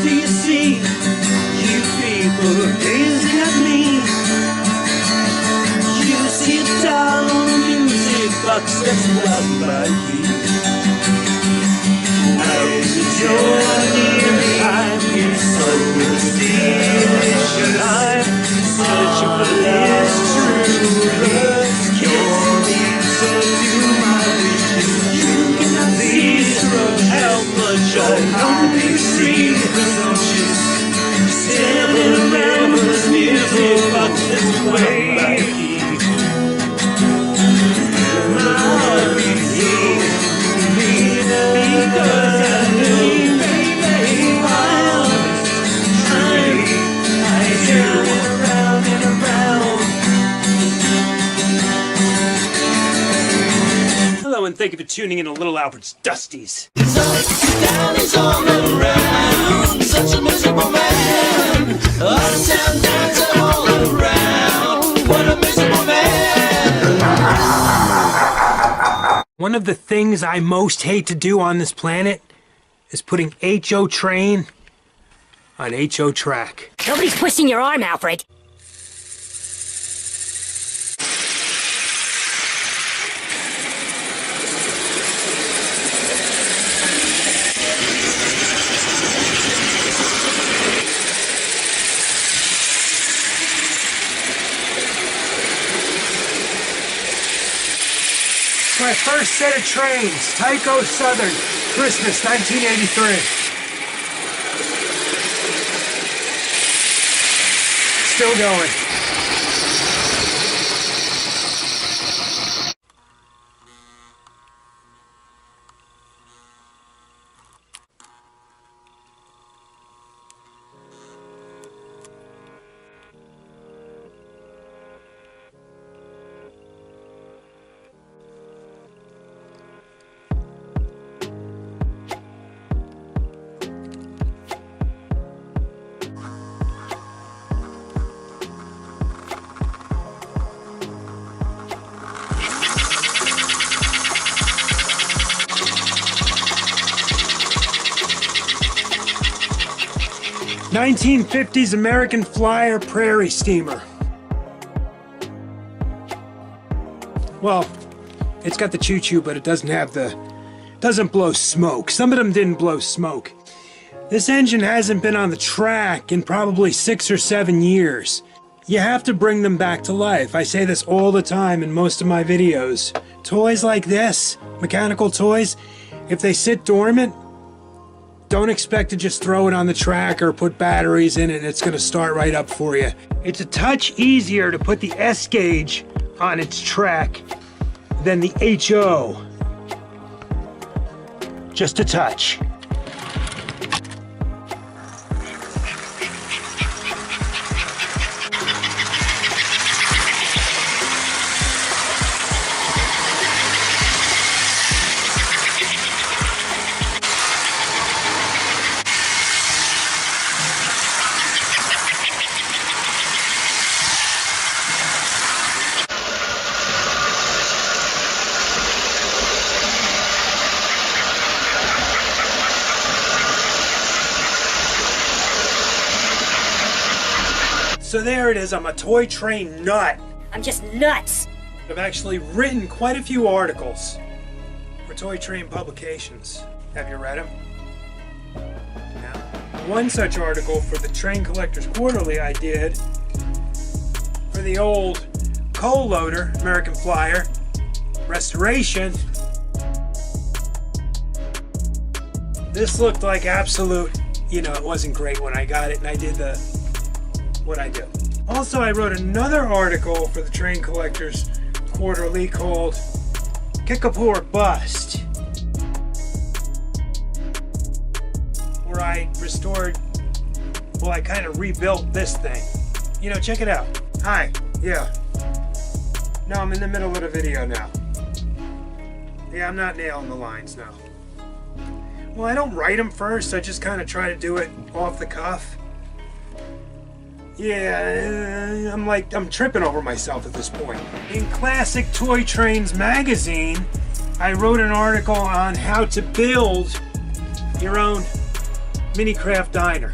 Do you see you people gazing at me? You see a doll on a music box that's loved by you. Now you're near me, I'm so delicious. I'm searching for this true love. You're the answer to my wishes. You cannot see how much I only see presumptions. Standing around this music box that's played by you. My heart beats because I know you made wild. I turn around and around. Hello and thank you for tuning in to Little Alfred's Dusties. Down is all around, such a miserable man. Uptown, dancing all around, what a miserable man. One of the things I most hate to do on this planet is putting HO train on HO track. Nobody's twisting your arm, Alfred. My first set of trains, Tycho Southern, Christmas 1983. Still going. '50s American Flyer Prairie Steamer. Well, it's got the choo-choo, but it doesn't blow smoke. Some of them didn't blow smoke. This engine hasn't been on the track in probably 6 or 7 years. You have to bring them back to life. I say this all the time in most of my videos. Toys like this, mechanical toys, if they sit dormant, don't expect to just throw it on the track or put batteries in it and it's going to start right up for you. It's a touch easier to put the S gauge on its track than the HO. Just a touch. So there it is, I'm a toy train nut. I'm just nuts. I've actually written quite a few articles for toy train publications. Have you read them? No. One such article for the Train Collectors Quarterly I did for the old coal loader, American Flyer, restoration. This looked like absolute, it wasn't great when I got it and I did what I do. Also, I wrote another article for the Train Collectors Quarterly called Kickapoo or Bust, where I kind of rebuilt this thing. Check it out. Hi, yeah. No, I'm in the middle of the video now. Yeah, I'm not nailing the lines now. Well, I don't write them first, I just kind of try to do it off the cuff. Yeah, I'm tripping over myself at this point. In Classic Toy Trains magazine, I wrote an article on how to build your own mini craft diner.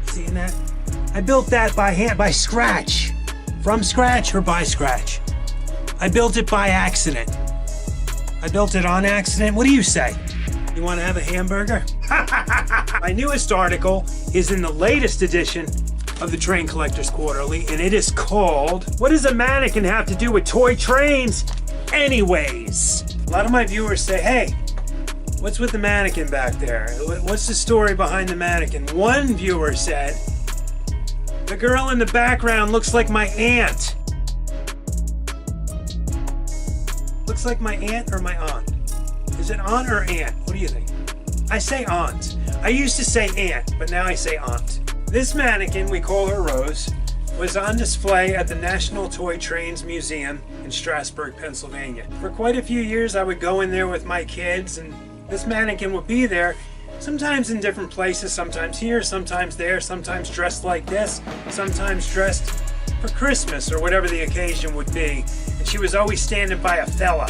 Seeing that? I built that by hand, by scratch. From scratch or by scratch? I built it by accident. I built it on accident. What do you say? You want to have a hamburger? My newest article is in the latest edition of the Train Collectors Quarterly, and it is called, "What does a mannequin have to do with toy trains anyways?" A lot of my viewers say, hey, what's with the mannequin back there? What's the story behind the mannequin? One viewer said, the girl in the background looks like my aunt. Looks like my aunt or my aunt? Is it aunt or aunt? What do you think? I say aunt. I used to say aunt, but now I say aunt. This mannequin, we call her Rose, was on display at the National Toy Trains Museum in Strasburg, Pennsylvania. For quite a few years, I would go in there with my kids, and this mannequin would be there, sometimes in different places, sometimes here, sometimes there, sometimes dressed like this, sometimes dressed for Christmas or whatever the occasion would be. And she was always standing by a fella.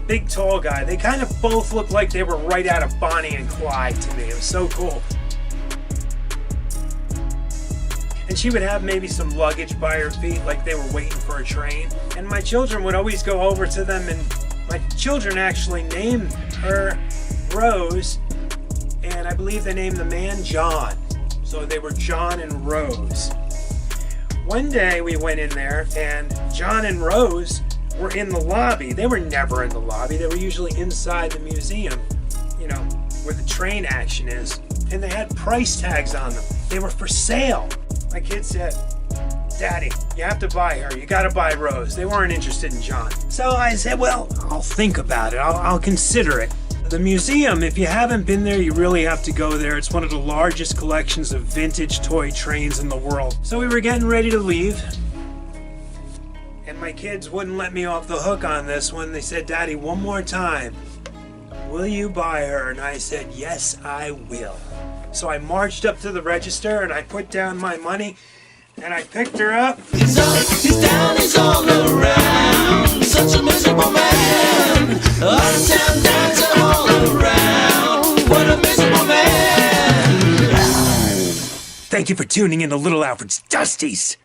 Big tall guy. They kind of both looked like they were right out of Bonnie and Clyde to me. It was so cool. And she would have maybe some luggage by her feet like they were waiting for a train. And my children would always go over to them, and my children actually named her Rose, and I believe they named the man John. So they were John and Rose. One day we went in there and John and Rose were in the lobby. They were never in the lobby. They were usually inside the museum, you know, where the train action is. And they had price tags on them. They were for sale. My kid said, Daddy, you have to buy her. You gotta buy Rose. They weren't interested in John. So I said, well, I'll think about it. I'll consider it. The museum, if you haven't been there, you really have to go there. It's one of the largest collections of vintage toy trains in the world. So we were getting ready to leave, and my kids wouldn't let me off the hook on this one. They said, Daddy, one more time, will you buy her? And I said, yes, I will. So I marched up to the register and I put down my money and I picked her up. He's up, he's down, he's all around. Such a miserable man. Up and down, dancing all around. What a miserable man. Thank you for tuning in to Little Alfred's Dusties.